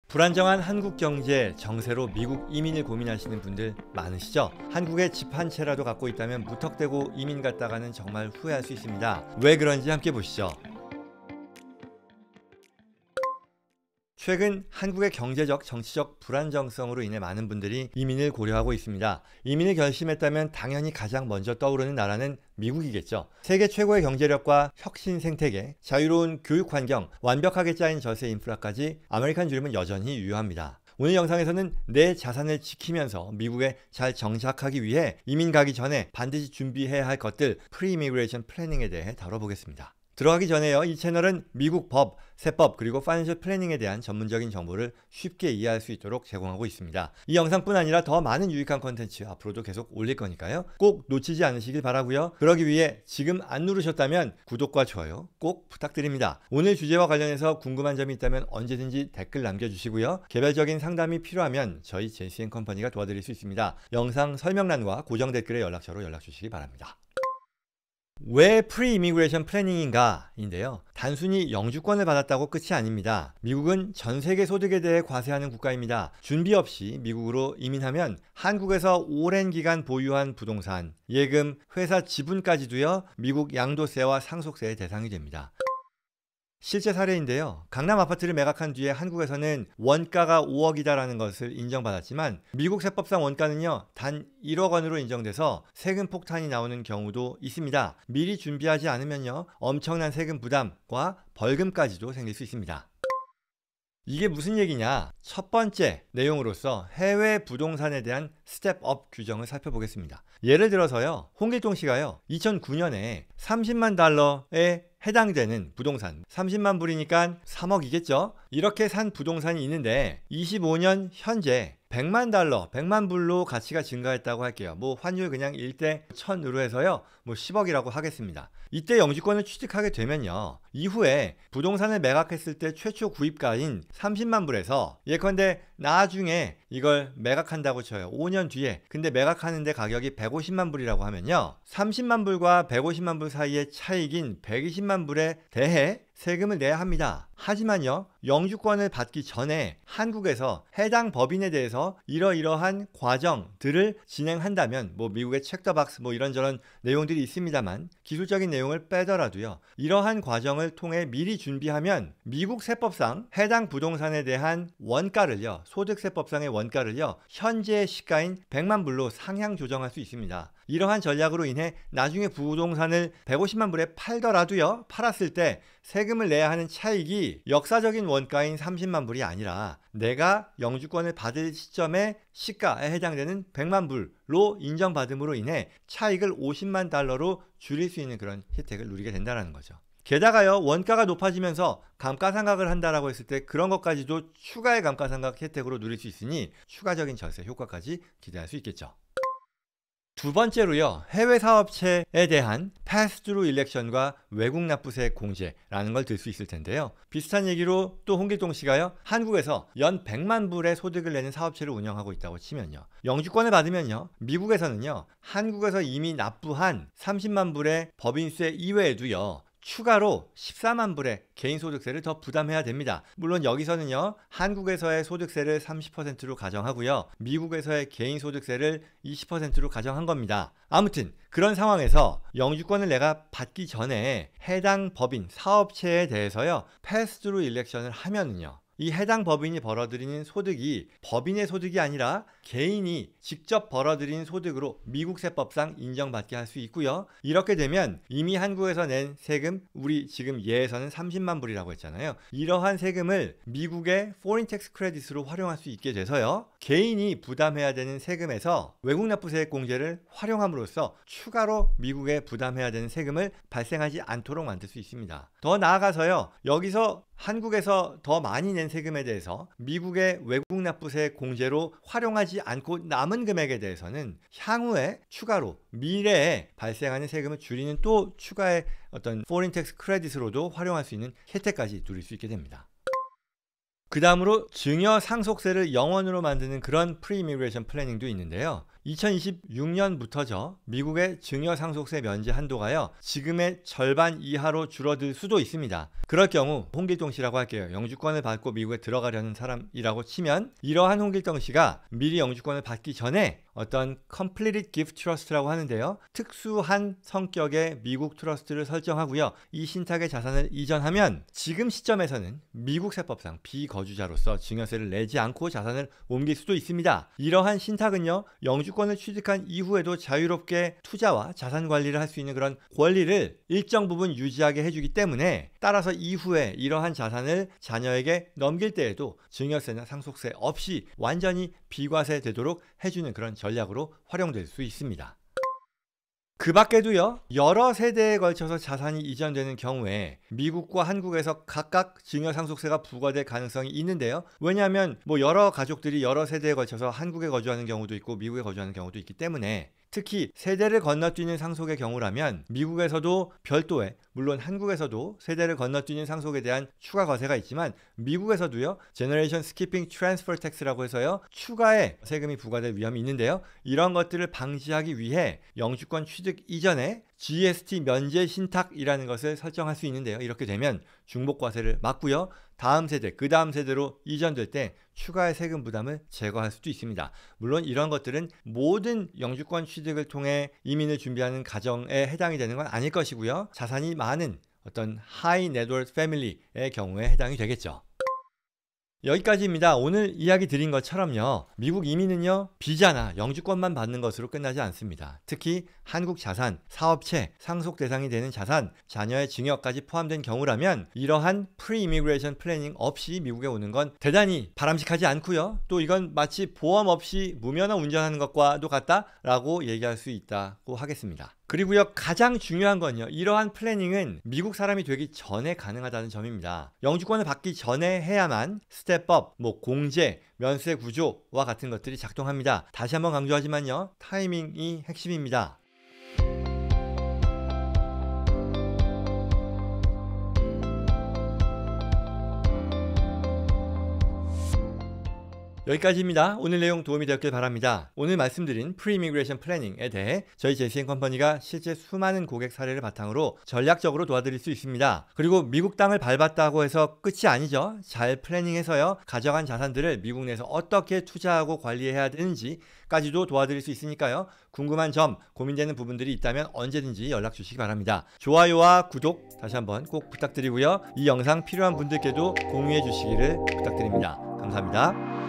불안정한 한국 경제, 정세로 미국 이민을 고민하시는 분들 많으시죠? 한국에 집 한 채라도 갖고 있다면 무턱대고 이민 갔다가는 정말 후회할 수 있습니다. 왜 그런지 함께 보시죠. 최근 한국의 경제적, 정치적 불안정성으로 인해 많은 분들이 이민을 고려하고 있습니다. 이민을 결심했다면 당연히 가장 먼저 떠오르는 나라는 미국이겠죠. 세계 최고의 경제력과 혁신 생태계, 자유로운 교육 환경, 완벽하게 짜인 저세 인프라까지 아메리칸 드림은 여전히 유효합니다. 오늘 영상에서는 내 자산을 지키면서 미국에 잘 정착하기 위해 이민 가기 전에 반드시 준비해야 할 것들, 프리이미그레이션 플래닝에 대해 다뤄보겠습니다. 들어가기 전에요, 이 채널은 미국 법, 세법, 그리고 파이낸셜 플래닝에 대한 전문적인 정보를 쉽게 이해할 수 있도록 제공하고 있습니다. 이 영상뿐 아니라 더 많은 유익한 컨텐츠 앞으로도 계속 올릴 거니까요. 꼭 놓치지 않으시길 바라고요. 그러기 위해 지금 안 누르셨다면 구독과 좋아요 꼭 부탁드립니다. 오늘 주제와 관련해서 궁금한 점이 있다면 언제든지 댓글 남겨주시고요. 개별적인 상담이 필요하면 저희 JCN컴퍼니가 도와드릴 수 있습니다. 영상 설명란과 고정 댓글에 연락처로 연락 주시기 바랍니다. 왜 프리이미그레이션 플래닝인가 인데요. 단순히 영주권을 받았다고 끝이 아닙니다. 미국은 전 세계 소득에 대해 과세하는 국가입니다. 준비 없이 미국으로 이민하면 한국에서 오랜 기간 보유한 부동산, 예금, 회사 지분까지도요, 미국 양도세와 상속세의 대상이 됩니다. 실제 사례인데요. 강남 아파트를 매각한 뒤에 한국에서는 원가가 5억이다라는 것을 인정받았지만 미국 세법상 원가는요, 단 1억 원으로 인정돼서 세금 폭탄이 나오는 경우도 있습니다. 미리 준비하지 않으면요, 엄청난 세금 부담과 벌금까지도 생길 수 있습니다. 이게 무슨 얘기냐? 첫 번째 내용으로서 해외 부동산에 대한 스텝업 규정을 살펴보겠습니다. 예를 들어서요, 홍길동 씨가요, 2009년에 30만 달러에 해당되는 부동산, 30만 불이니까 3억이겠죠? 이렇게 산 부동산이 있는데 25년 현재 100만 달러, 100만 불로 가치가 증가했다고 할게요. 뭐 환율 그냥 1대 1000으로 해서요, 뭐 10억이라고 하겠습니다. 이때 영주권을 취득하게 되면요, 이후에 부동산을 매각했을 때 최초 구입가인 30만 불에서 예컨대 나중에 이걸 매각한다고 쳐요. 5년 뒤에. 근데 매각하는데 가격이 150만 불이라고 하면요, 30만 불과 150만 불 사이의 차익인 120만 불에 대해 세금을 내야 합니다. 하지만요, 영주권을 받기 전에 한국에서 해당 법인에 대해서 이러이러한 과정들을 진행한다면, 뭐 미국의 체크더박스 뭐 이런저런 내용들이 있습니다만 기술적인 내용을 빼더라도요, 이러한 과정을 통해 미리 준비하면 미국 세법상 해당 부동산에 대한 원가를요, 소득세법상의 원가를요, 현재의 시가인 100만 불로 상향 조정할 수 있습니다. 이러한 전략으로 인해 나중에 부동산을 150만 불에 팔더라도요, 팔았을 때 세금을 내야 하는 차익이 역사적인 원가인 30만 불이 아니라 내가 영주권을 받을 시점의 시가에 해당되는 100만 불로 인정받음으로 인해 차익을 50만 달러로 줄일 수 있는 그런 혜택을 누리게 된다는 거죠. 게다가요, 원가가 높아지면서 감가상각을 한다라고 했을 때 그런 것까지도 추가의 감가상각 혜택으로 누릴 수 있으니 추가적인 절세 효과까지 기대할 수 있겠죠. 두 번째로요, 해외 사업체에 대한 패스트루 일렉션과 외국 납부세 공제라는 걸 들 수 있을 텐데요. 비슷한 얘기로 또 홍길동 씨가요, 한국에서 연 100만 불의 소득을 내는 사업체를 운영하고 있다고 치면요, 영주권을 받으면요, 미국에서는요, 한국에서 이미 납부한 30만 불의 법인세 이외에도요, 추가로 14만 불의 개인소득세를 더 부담해야 됩니다. 물론 여기서는요, 한국에서의 소득세를 30%로 가정하고요, 미국에서의 개인소득세를 20%로 가정한 겁니다. 아무튼 그런 상황에서 영주권을 내가 받기 전에 해당 법인, 사업체에 대해서요, 패스트루 일렉션을 하면은요, 이 해당 법인이 벌어들이는 소득이 법인의 소득이 아니라 개인이 직접 벌어들인 소득으로 미국 세법상 인정받게 할 수 있고요. 이렇게 되면 이미 한국에서 낸 세금, 우리 지금 예에서는 30만 불이라고 했잖아요. 이러한 세금을 미국의 foreign tax credit로 활용할 수 있게 돼서요, 개인이 부담해야 되는 세금에서 외국 납부세 공제를 활용함으로써 추가로 미국에 부담해야 되는 세금을 발생하지 않도록 만들 수 있습니다. 더 나아가서요, 여기서 한국에서 더 많이 낸 세금에 대해서 미국의 외국 납부세 공제로 활용하지 않고 남은 금액에 대해서는 향후에 추가로 미래에 발생하는 세금을 줄이는 또 추가의 어떤 foreign tax credit로도 활용할 수 있는 혜택까지 누릴 수 있게 됩니다. 그 다음으로 증여 상속세를 영원으로 만드는 그런 프리이미그레이션 플래닝도 있는데요. 2026년부터죠. 미국의 증여상속세 면제 한도가요. 지금의 절반 이하로 줄어들 수도 있습니다. 그럴 경우 홍길동 씨라고 할게요. 영주권을 받고 미국에 들어가려는 사람이라고 치면 이러한 홍길동 씨가 미리 영주권을 받기 전에 어떤 Completed Gift Trust라고 하는데요. 특수한 성격의 미국 트러스트를 설정하고요. 이 신탁의 자산을 이전하면 지금 시점에서는 미국 세법상 비거주자로서 증여세를 내지 않고 자산을 옮길 수도 있습니다. 이러한 신탁은요. 영주권을 취득한 이후에도 자유롭게 투자와 자산 관리를 할 수 있는 그런 권리를 일정 부분 유지하게 해주기 때문에 따라서 이후에 이러한 자산을 자녀에게 넘길 때에도 증여세나 상속세 없이 완전히 비과세되도록 해주는 그런 전략으로 활용될 수 있습니다. 그 밖에도요, 여러 세대에 걸쳐서 자산이 이전되는 경우에 미국과 한국에서 각각 증여상속세가 부과될 가능성이 있는데요. 왜냐하면 여러 가족들이 여러 세대에 걸쳐서 한국에 거주하는 경우도 있고 미국에 거주하는 경우도 있기 때문에 특히 세대를 건너뛰는 상속의 경우라면 미국에서도 별도의, 물론 한국에서도 세대를 건너뛰는 상속에 대한 추가 과세가 있지만 미국에서도요, Generation Skipping Transfer Tax라고 해서요, 추가의 세금이 부과될 위험이 있는데요. 이런 것들을 방지하기 위해 영주권 취득 이전에 GST 면제 신탁이라는 것을 설정할 수 있는데요. 이렇게 되면 중복과세를 막고요. 다음 세대, 그 다음 세대로 이전될 때 추가의 세금 부담을 제거할 수도 있습니다. 물론 이런 것들은 모든 영주권 취득을 통해 이민을 준비하는 가정에 해당이 되는 건 아닐 것이고요. 자산이 많은 어떤 하이 네트워스 패밀리의 경우에 해당이 되겠죠. 여기까지입니다. 오늘 이야기 드린 것처럼요. 미국 이민은요. 비자나 영주권만 받는 것으로 끝나지 않습니다. 특히 한국 자산, 사업체, 상속 대상이 되는 자산, 자녀의 증여까지 포함된 경우라면 이러한 프리-이미그레이션 플래닝 없이 미국에 오는 건 대단히 바람직하지 않고요. 또 이건 마치 보험 없이 무면허 운전하는 것과도 같다라고 얘기할 수 있다고 하겠습니다. 그리고요, 가장 중요한 건요, 이러한 플래닝은 미국 사람이 되기 전에 가능하다는 점입니다. 영주권을 받기 전에 해야만 스텝업, 공제, 면세 구조와 같은 것들이 작동합니다. 다시 한번 강조하지만요, 타이밍이 핵심입니다. 여기까지입니다. 오늘 내용 도움이 되었길 바랍니다. 오늘 말씀드린 프리-이미그레이션 플래닝에 대해 저희 JCN 컴퍼니가 실제 수많은 고객 사례를 바탕으로 전략적으로 도와드릴 수 있습니다. 그리고 미국 땅을 밟았다고 해서 끝이 아니죠. 잘 플래닝해서요, 가져간 자산들을 미국 내에서 어떻게 투자하고 관리해야 되는지까지도 도와드릴 수 있으니까요. 궁금한 점, 고민되는 부분들이 있다면 언제든지 연락 주시기 바랍니다. 좋아요와 구독 다시 한번 꼭 부탁드리고요. 이 영상 필요한 분들께도 공유해 주시기를 부탁드립니다. 감사합니다.